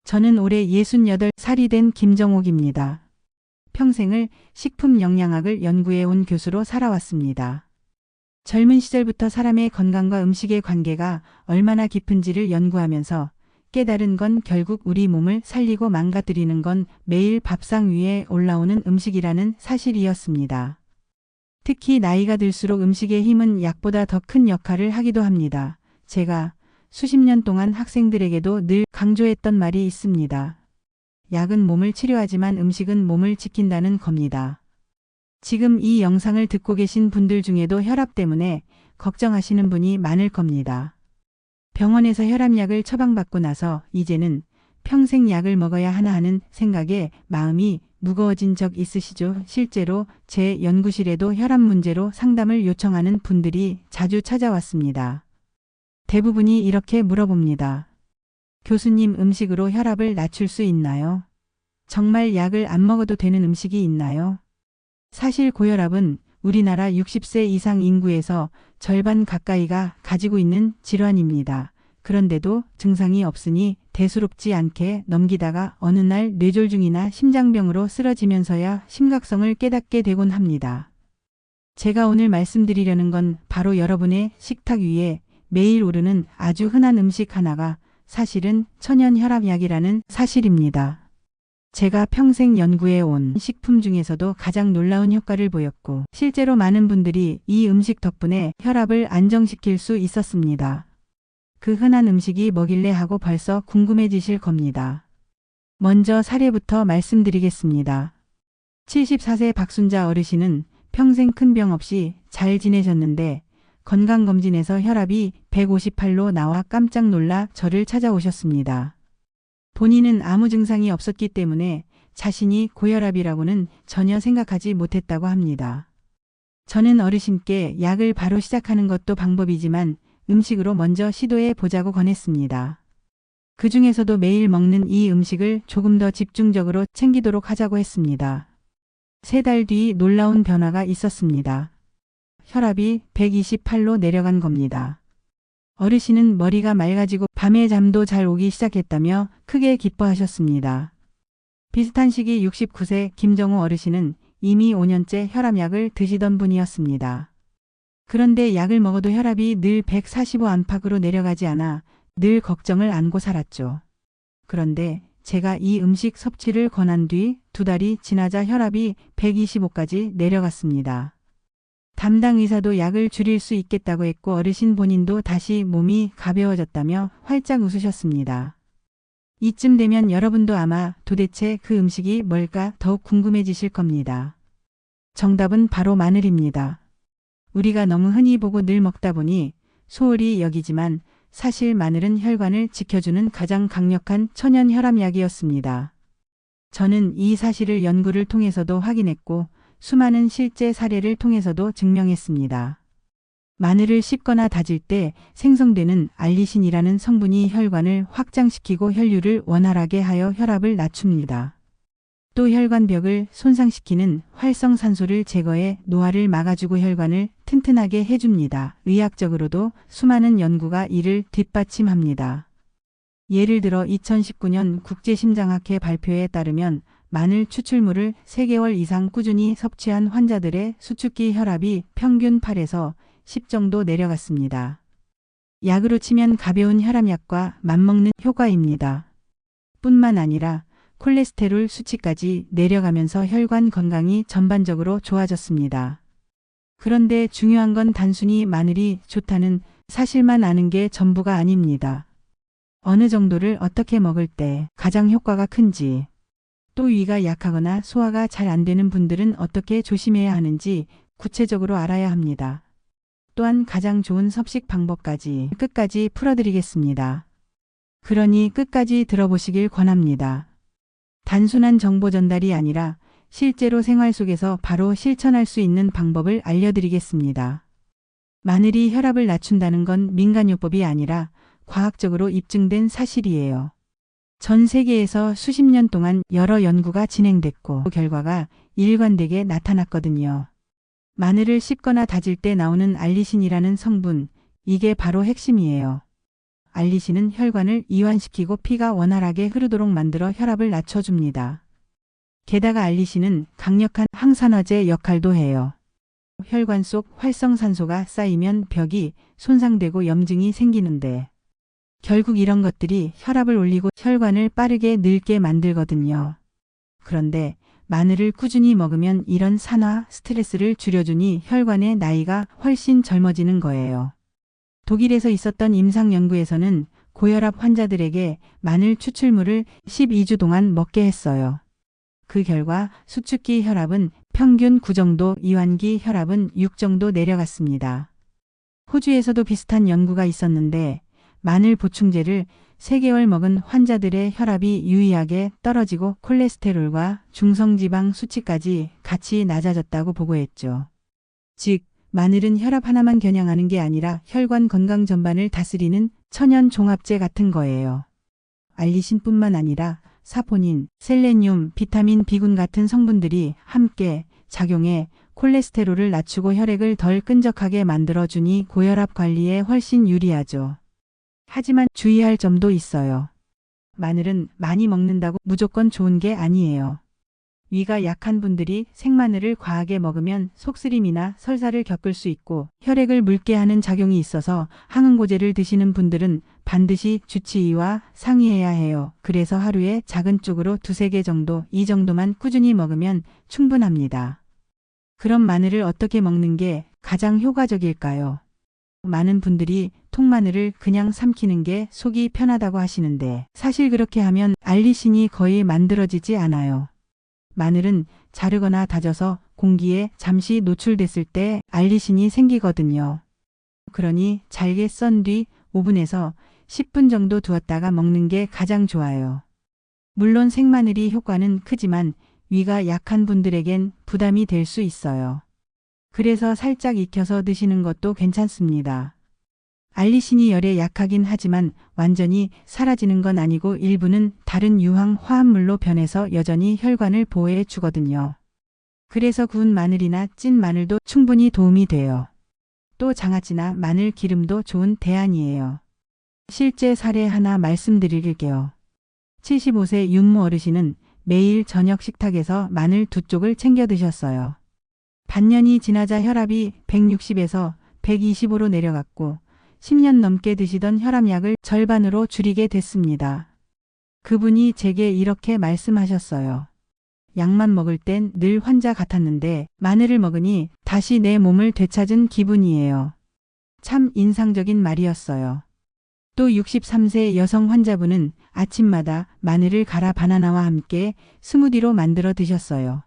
저는 올해 68살이 된 김정옥입니다. 평생을 식품 영양학을 연구해 온 교수로 살아왔습니다. 젊은 시절부터 사람의 건강과 음식의 관계가 얼마나 깊은지를 연구하면서 깨달은 건 결국 우리 몸을 살리고 망가뜨리는 건 매일 밥상 위에 올라오는 음식이라는 사실이었습니다. 특히 나이가 들수록 음식의 힘은 약보다 더 큰 역할을 하기도 합니다. 제가 수십 년 동안 학생들에게도 늘 강조했던 말이 있습니다. 약은 몸을 치료하지만 음식은 몸을 지킨다는 겁니다. 지금 이 영상을 듣고 계신 분들 중에도 혈압 때문에 걱정하시는 분이 많을 겁니다. 병원에서 혈압약을 처방받고 나서 이제는 평생 약을 먹어야 하나 하는 생각에 마음이 무거워진 적 있으시죠? 실제로 제 연구실에도 혈압 문제로 상담을 요청하는 분들이 자주 찾아왔습니다. 대부분이 이렇게 물어봅니다. 교수님, 음식으로 혈압을 낮출 수 있나요? 정말 약을 안 먹어도 되는 음식이 있나요? 사실 고혈압은 우리나라 60세 이상 인구에서 절반 가까이가 가지고 있는 질환입니다. 그런데도 증상이 없으니 대수롭지 않게 넘기다가 어느 날 뇌졸중이나 심장병으로 쓰러지면서야 심각성을 깨닫게 되곤 합니다. 제가 오늘 말씀드리려는 건 바로 여러분의 식탁 위에 매일 오르는 아주 흔한 음식 하나가 사실은 천연혈압약이라는 사실입니다. 제가 평생 연구해 온 식품 중에서도 가장 놀라운 효과를 보였고 실제로 많은 분들이 이 음식 덕분에 혈압을 안정시킬 수 있었습니다. 그 흔한 음식이 뭐길래 하고 벌써 궁금해지실 겁니다. 먼저 사례부터 말씀드리겠습니다. 74세 박순자 어르신은 평생 큰 병 없이 잘 지내셨는데 건강검진에서 혈압이 158로 나와 깜짝 놀라 저를 찾아오셨습니다. 본인은 아무 증상이 없었기 때문에 자신이 고혈압이라고는 전혀 생각하지 못했다고 합니다. 저는 어르신께 약을 바로 시작하는 것도 방법이지만 음식으로 먼저 시도해 보자고 권했습니다. 그 중에서도 매일 먹는 이 음식을 조금 더 집중적으로 챙기도록 하자고 했습니다. 3달 뒤 놀라운 변화가 있었습니다. 혈압이 128로 내려간 겁니다. 어르신은 머리가 맑아지고 밤에 잠도 잘 오기 시작했다며 크게 기뻐하셨습니다. 비슷한 시기 69세 김정호 어르신은 이미 5년째 혈압약을 드시던 분이었습니다. 그런데 약을 먹어도 혈압이 늘 145 안팎으로 내려가지 않아 늘 걱정을 안고 살았죠. 그런데 제가 이 음식 섭취를 권한 뒤 2달이 지나자 혈압이 125까지 내려갔습니다. 담당 의사도 약을 줄일 수 있겠다고 했고 어르신 본인도 다시 몸이 가벼워졌다며 활짝 웃으셨습니다. 이쯤 되면 여러분도 아마 도대체 그 음식이 뭘까 더욱 궁금해지실 겁니다. 정답은 바로 마늘입니다. 우리가 너무 흔히 보고 늘 먹다 보니 소홀히 여기지만 사실 마늘은 혈관을 지켜주는 가장 강력한 천연 혈압약이었습니다. 저는 이 사실을 연구를 통해서도 확인했고 수많은 실제 사례를 통해서도 증명했습니다. 마늘을 씹거나 다질 때 생성되는 알리신이라는 성분이 혈관을 확장시키고 혈류를 원활하게 하여 혈압을 낮춥니다. 또 혈관벽을 손상시키는 활성산소를 제거해 노화를 막아주고 혈관을 튼튼하게 해줍니다. 의학적으로도 수많은 연구가 이를 뒷받침합니다. 예를 들어 2019년 국제심장학회 발표에 따르면 마늘 추출물을 3개월 이상 꾸준히 섭취한 환자들의 수축기 혈압이 평균 8에서 10 정도 내려갔습니다. 약으로 치면 가벼운 혈압약과 맞먹는 효과입니다. 뿐만 아니라 콜레스테롤 수치까지 내려가면서 혈관 건강이 전반적으로 좋아졌습니다. 그런데 중요한 건 단순히 마늘이 좋다는 사실만 아는 게 전부가 아닙니다. 어느 정도를 어떻게 먹을 때 가장 효과가 큰지, 또 위가 약하거나 소화가 잘 안 되는 분들은 어떻게 조심해야 하는지 구체적으로 알아야 합니다. 또한 가장 좋은 섭식 방법까지 끝까지 풀어드리겠습니다. 그러니 끝까지 들어보시길 권합니다. 단순한 정보 전달이 아니라 실제로 생활 속에서 바로 실천할 수 있는 방법을 알려드리겠습니다. 마늘이 혈압을 낮춘다는 건 민간요법이 아니라 과학적으로 입증된 사실이에요. 전 세계에서 수십 년 동안 여러 연구가 진행됐고 그 결과가 일관되게 나타났거든요. 마늘을 씹거나 다질 때 나오는 알리신이라는 성분, 이게 바로 핵심이에요. 알리신은 혈관을 이완시키고 피가 원활하게 흐르도록 만들어 혈압을 낮춰줍니다. 게다가 알리신은 강력한 항산화제 역할도 해요. 혈관 속 활성산소가 쌓이면 벽이 손상되고 염증이 생기는데 결국 이런 것들이 혈압을 올리고 혈관을 빠르게 늙게 만들거든요. 그런데 마늘을 꾸준히 먹으면 이런 산화 스트레스를 줄여주니 혈관의 나이가 훨씬 젊어지는 거예요. 독일에서 있었던 임상 연구에서는 고혈압 환자들에게 마늘 추출물을 12주 동안 먹게 했어요. 그 결과 수축기 혈압은 평균 9 정도, 이완기 혈압은 6 정도 내려갔습니다. 호주에서도 비슷한 연구가 있었는데 마늘 보충제를 3개월 먹은 환자들의 혈압이 유의하게 떨어지고 콜레스테롤과 중성지방 수치까지 같이 낮아졌다고 보고했죠. 즉, 마늘은 혈압 하나만 겨냥하는 게 아니라 혈관 건강 전반을 다스리는 천연 종합제 같은 거예요. 알리신뿐만 아니라 사포닌, 셀레늄, 비타민 B군 같은 성분들이 함께 작용해 콜레스테롤을 낮추고 혈액을 덜 끈적하게 만들어주니 고혈압 관리에 훨씬 유리하죠. 하지만 주의할 점도 있어요. 마늘은 많이 먹는다고 무조건 좋은 게 아니에요. 위가 약한 분들이 생마늘을 과하게 먹으면 속쓰림이나 설사를 겪을 수 있고 혈액을 묽게 하는 작용이 있어서 항응고제를 드시는 분들은 반드시 주치의와 상의해야 해요. 그래서 하루에 작은 쪽으로 2-3개 정도, 이 정도만 꾸준히 먹으면 충분합니다. 그럼 마늘을 어떻게 먹는 게 가장 효과적일까요? 많은 분들이 통마늘을 그냥 삼키는 게 속이 편하다고 하시는데 사실 그렇게 하면 알리신이 거의 만들어지지 않아요. 마늘은 자르거나 다져서 공기에 잠시 노출됐을 때 알리신이 생기거든요. 그러니 잘게 썬 뒤 오븐에서 10분 정도 두었다가 먹는 게 가장 좋아요. 물론 생마늘이 효과는 크지만 위가 약한 분들에겐 부담이 될 수 있어요. 그래서 살짝 익혀서 드시는 것도 괜찮습니다. 알리신이 열에 약하긴 하지만 완전히 사라지는 건 아니고 일부는 다른 유황 화합물로 변해서 여전히 혈관을 보호해 주거든요. 그래서 구운 마늘이나 찐 마늘도 충분히 도움이 돼요. 또 장아찌나 마늘 기름도 좋은 대안이에요. 실제 사례 하나 말씀드릴게요. 75세 윤모 어르신은 매일 저녁 식탁에서 마늘 2쪽을 챙겨 드셨어요. 반년이 지나자 혈압이 160에서 125로 내려갔고 10년 넘게 드시던 혈압약을 절반으로 줄이게 됐습니다. 그분이 제게 이렇게 말씀하셨어요. 약만 먹을 땐 늘 환자 같았는데 마늘을 먹으니 다시 내 몸을 되찾은 기분이에요. 참 인상적인 말이었어요. 또 63세 여성 환자분은 아침마다 마늘을 갈아 바나나와 함께 스무디로 만들어 드셨어요.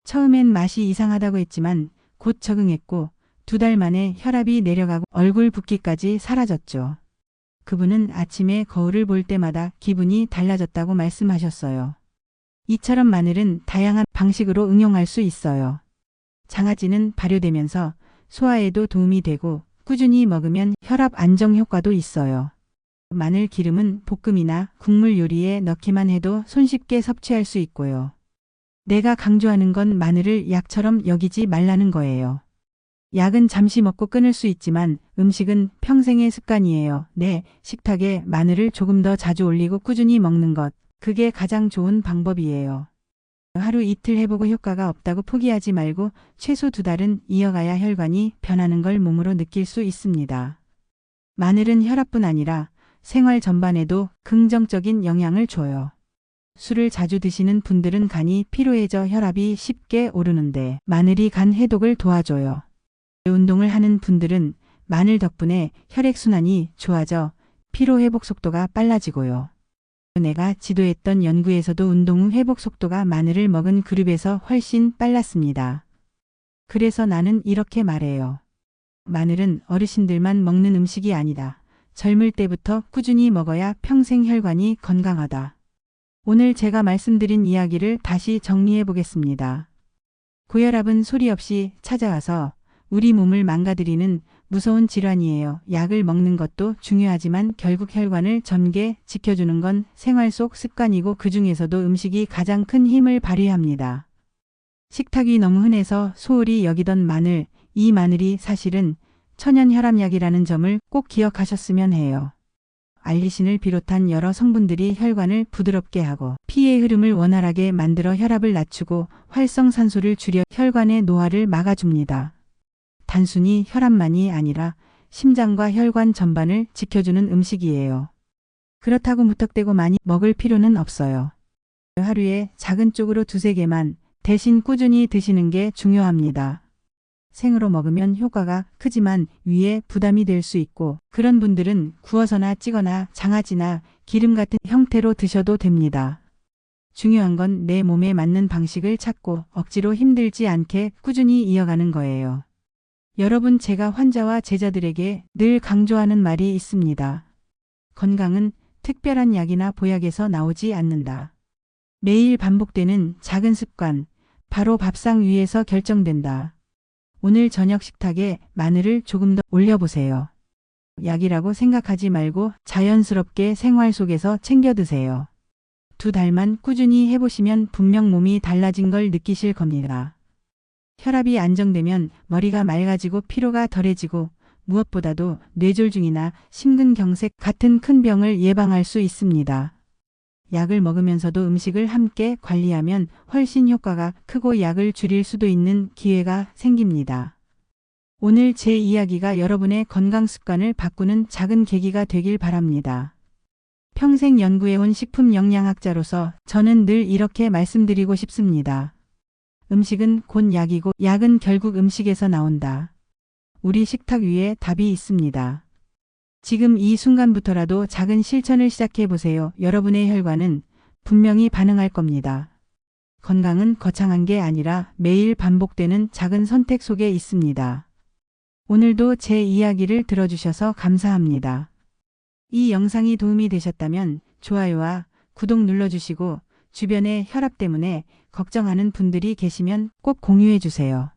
처음엔 맛이 이상하다고 했지만 곧 적응했고 2달 만에 혈압이 내려가고 얼굴 붓기까지 사라졌죠. 그분은 아침에 거울을 볼 때마다 기분이 달라졌다고 말씀하셨어요. 이처럼 마늘은 다양한 방식으로 응용할 수 있어요. 장아찌는 발효되면서 소화에도 도움이 되고 꾸준히 먹으면 혈압 안정 효과도 있어요. 마늘 기름은 볶음이나 국물 요리에 넣기만 해도 손쉽게 섭취할 수 있고요. 내가 강조하는 건 마늘을 약처럼 여기지 말라는 거예요. 약은 잠시 먹고 끊을 수 있지만 음식은 평생의 습관이에요. 네, 식탁에 마늘을 조금 더 자주 올리고 꾸준히 먹는 것, 그게 가장 좋은 방법이에요. 하루 이틀 해보고 효과가 없다고 포기하지 말고 최소 2달은 이어가야 혈관이 변하는 걸 몸으로 느낄 수 있습니다. 마늘은 혈압뿐 아니라 생활 전반에도 긍정적인 영향을 줘요. 술을 자주 드시는 분들은 간이 피로해져 혈압이 쉽게 오르는데 마늘이 간 해독을 도와줘요. 운동을 하는 분들은 마늘 덕분에 혈액순환이 좋아져 피로 회복 속도가 빨라지고요. 내가 지도했던 연구에서도 운동 후 회복 속도가 마늘을 먹은 그룹에서 훨씬 빨랐습니다. 그래서 나는 이렇게 말해요. 마늘은 어르신들만 먹는 음식이 아니다. 젊을 때부터 꾸준히 먹어야 평생 혈관이 건강하다. 오늘 제가 말씀드린 이야기를 다시 정리해 보겠습니다. 고혈압은 소리 없이 찾아와서 우리 몸을 망가뜨리는 무서운 질환이에요. 약을 먹는 것도 중요하지만 결국 혈관을 젊게 지켜주는 건 생활 속 습관이고 그 중에서도 음식이 가장 큰 힘을 발휘합니다. 식탁이 너무 흔해서 소홀히 여기던 마늘, 이 마늘이 사실은 천연 혈압약이라는 점을 꼭 기억하셨으면 해요. 알리신을 비롯한 여러 성분들이 혈관을 부드럽게 하고 피의 흐름을 원활하게 만들어 혈압을 낮추고 활성산소를 줄여 혈관의 노화를 막아줍니다. 단순히 혈압만이 아니라 심장과 혈관 전반을 지켜주는 음식이에요. 그렇다고 무턱대고 많이 먹을 필요는 없어요. 하루에 작은 쪽으로 2~3개만 대신 꾸준히 드시는 게 중요합니다. 생으로 먹으면 효과가 크지만 위에 부담이 될 수 있고 그런 분들은 구워서나 찌거나 장아찌나 기름 같은 형태로 드셔도 됩니다. 중요한 건 내 몸에 맞는 방식을 찾고 억지로 힘들지 않게 꾸준히 이어가는 거예요. 여러분, 제가 환자와 제자들에게 늘 강조하는 말이 있습니다. 건강은 특별한 약이나 보약에서 나오지 않는다. 매일 반복되는 작은 습관, 바로 밥상 위에서 결정된다. 오늘 저녁 식탁에 마늘을 조금 더 올려보세요. 약이라고 생각하지 말고 자연스럽게 생활 속에서 챙겨 드세요. 2달만 꾸준히 해보시면 분명 몸이 달라진 걸 느끼실 겁니다. 혈압이 안정되면 머리가 맑아지고 피로가 덜해지고 무엇보다도 뇌졸중이나 심근경색 같은 큰 병을 예방할 수 있습니다. 약을 먹으면서도 음식을 함께 관리하면 훨씬 효과가 크고 약을 줄일 수도 있는 기회가 생깁니다. 오늘 제 이야기가 여러분의 건강 습관을 바꾸는 작은 계기가 되길 바랍니다. 평생 연구해온 식품 영양학자로서 저는 늘 이렇게 말씀드리고 싶습니다. 음식은 곧 약이고 약은 결국 음식에서 나온다. 우리 식탁 위에 답이 있습니다. 지금 이 순간부터라도 작은 실천을 시작해 보세요. 여러분의 혈관은 분명히 반응할 겁니다. 건강은 거창한 게 아니라 매일 반복되는 작은 선택 속에 있습니다. 오늘도 제 이야기를 들어주셔서 감사합니다. 이 영상이 도움이 되셨다면 좋아요와 구독 눌러주시고 주변에 혈압 때문에 걱정하는 분들이 계시면 꼭 공유해 주세요.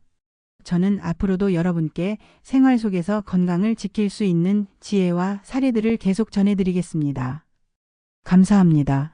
저는 앞으로도 여러분께 생활 속에서 건강을 지킬 수 있는 지혜와 사례들을 계속 전해드리겠습니다. 감사합니다.